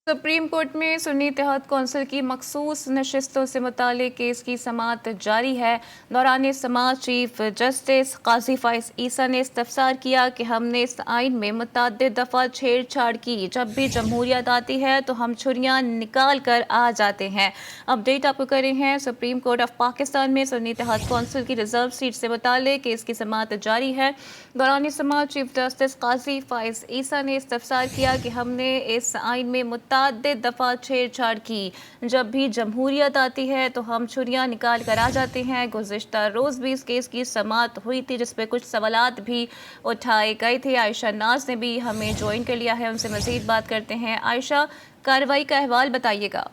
Supreme court में सुन्नी इत्तेहाद council की मखसूस नशिस्तों से मुतालिक केस की समाअत जारी है। दौरान समाअत चीफ जस्टिस काजी फाइज ईसा ने इस्तफसार किया कि हमने इस आइन में मुतअद्दिद दफ़ा छेड़छाड़ की। जब भी जमहूरियत आती है तो हम छुरियां निकाल कर आ जाते हैं। अपडेट आपको कर रहे हैं। सुप्रीम कोर्ट ऑफ पाकिस्तान में सुन्नी इत्तेहाद कौंसिल की रिजर्व सीट से मुतालिक केस की समाअत जारी है। दौरान समाअत चीफ जस्टिस काजी फाइज ईसा ने इस्तफसार किया कि हमने इस आइन में मुतअद्दिद दफ़ा छेड़छाड़ की। जब भी जमहूरियत आती है तो हम छुरियां निकाल कर आ जाते हैं। गुज़िश्ता रोज़ भी इस केस की समाअत हुई थी, जिस पे कुछ सवालात भी उठाए गए थे। आयशा नाज ने भी हमें ज्वाइन कर लिया है, उनसे मज़ीद बात करते हैं। आयशा, कार्रवाई का अहवाल बताइएगा।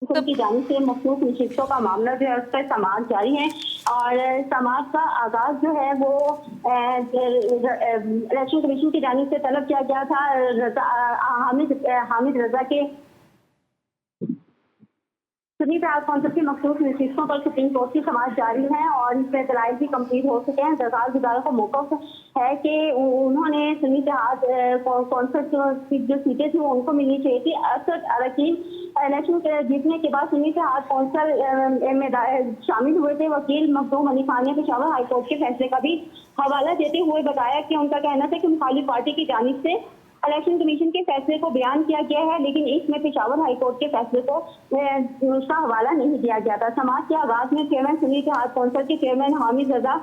की जानिब से मखसूस नशिस्तों का मामला जो है उस पर समाअत जारी है और समाअत का आगाज जो है वो इलेक्शन कमीशन की जानिब से तलब किया गया था। हामिद रजा के सुन्नी इत्तेहाद कौंसिल की मखसूस नशिस्तों पर सुप्रीम कोर्ट की समाअत जारी है और इसमें दलाइल भी कंप्लीट हो चुके हैं। दरखास्त गुजारों को मौक़िफ़ है कि उन्होंने सुन्नी इत्तेहाद कौंसिल की जो सीटें थी वो उनको मिलनी चाहिए थी। 68 अरकान इलेक्शन के जीतने के बाद सुन्नी इत्तेहाद कौंसिल में शामिल हुए थे। वकील मखदूम अली खान ने पेशावर हाई कोर्ट के फैसले का भी हवाला देते हुए बताया कि उनका कहना था कि मुखालिफ पार्टी की जानिब से इलेक्शन कमीशन के फैसले को बयान किया गया है, लेकिन इसमें पेशावर हाई कोर्ट के फैसले को उसका हवाला नहीं दिया गया था। समाज के आगाज में चेयरमैन सुन्नी इत्तेहाद कौंसिल के चेयरमैन हामिद रजा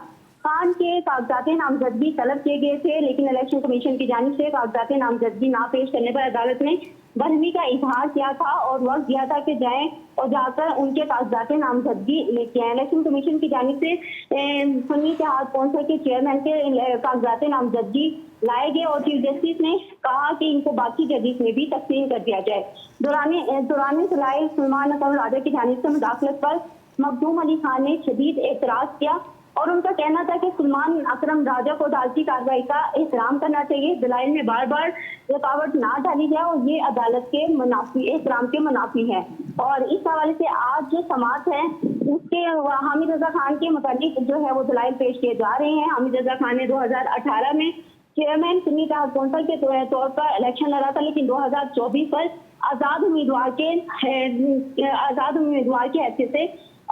खान के कागजात नामजदगी तलब किए गए थे, लेकिन इलेक्शन कमीशन की जानिब से कागजात नामजदगी ना पेश करने पर अदालत ने बरहमी का इजहार किया था और वक्त दिया था कि जाएं और जाकर उनके कागजात नामजदगी लेके आए। इलेक्शन कमीशन की जानिब से सुन्नी इत्तेहाद कौंसिल के चेयरमैन के कागजात नामजदगी लाए गए और चीफ जस्टिस ने कहा कि इनको बाकी जजेस में भी तकसीम कर दिया जाए। दौरान सलाइल सलमान अकरम राजा की जानिब से मुदाखलत पर मखदूम अली खान ने शदीद एतराज किया और उनका कहना था कि सलमान अकरम राजा को अदालती कार्रवाई का एहतराम करना चाहिए। दलाइल में बार बार रुकावट ना डाली जाए और ये अदालत के मुनाफी एहतराम के मुनाफी है। और इस हवाले से आज जो समाअत है उसके हामिद रजा खान के मुताबिक जो है वो दलाइल पेश किए जा रहे हैं। हामिद रजा खान ने 2018 में चेयरमैन सुन्नी इत्तेहाद कौंसिल के तौर पर इलेक्शन लड़ा था, लेकिन 2024 पर आजाद उम्मीदवार की हैसियत से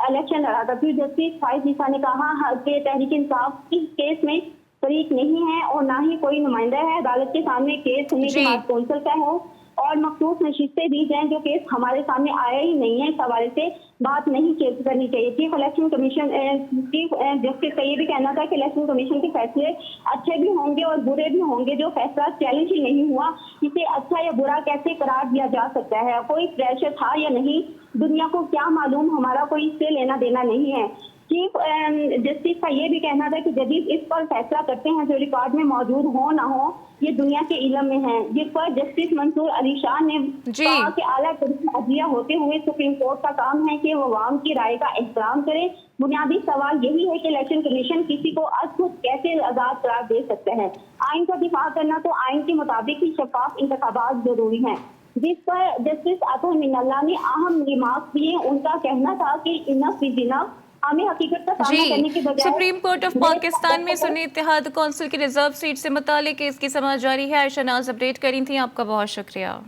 इलेक्शन लड़ा था। फिर जस्टिस फाइज ईसा ने कहा कि तहरीक इंसाफ इस केस में फरीक नहीं है और ना ही कोई नुमाइंदा है। अदालत के सामने केस सुन्नी इत्तेहाद कौंसिल का है और मखसूस नशिस्तें दी जाएं जो केस हमारे सामने आया ही नहीं है। इस हवाले से बात नहीं करनी चाहिए। Chief election commission chief justice का ये भी कहना था कि इलेक्शन कमीशन के फैसले अच्छे भी होंगे और बुरे भी होंगे। जो फैसला चैलेंज ही नहीं हुआ इसे अच्छा या बुरा कैसे करार दिया जा सकता है? कोई प्रेशर था या नहीं, दुनिया को क्या मालूम, हमारा कोई इससे लेना देना नहीं है। चीफ जस्टिस का ये भी कहना था कि जदीद इस पर फैसला करते हैं जो रिकॉर्ड में मौजूद हो ना हो ये दुनिया के इल्म में है। जिस पर जस्टिस मंसूर अली शाह ने कहा कि आला अदलिया होते हुए सुप्रीम कोर्ट का काम है कि वो अवाम की राय का एहतराम करे। बुनियादी सवाल यही है कि इलेक्शन कमीशन किसी को खुद कैसे आजाद करार दे सकता है। आइन का दिफा करना तो आइन के मुताबिक ही शफाफ इंतखाबात जरूरी है। जिस पर जस्टिस अतुल मिनल्ला ने अहम रिमार्क दिए। उनका कहना था कि इनफ इज इनफ, हमें हकीकत का सामना करने के बजाय सुप्रीम कोर्ट ऑफ पाकिस्तान में सुन्नी इत्तेहाद कौंसिल की रिजर्व सीट से मुतालिक केस की समाअत जारी है। आयशा नाज अपडेट करी थी, आपका बहुत शुक्रिया।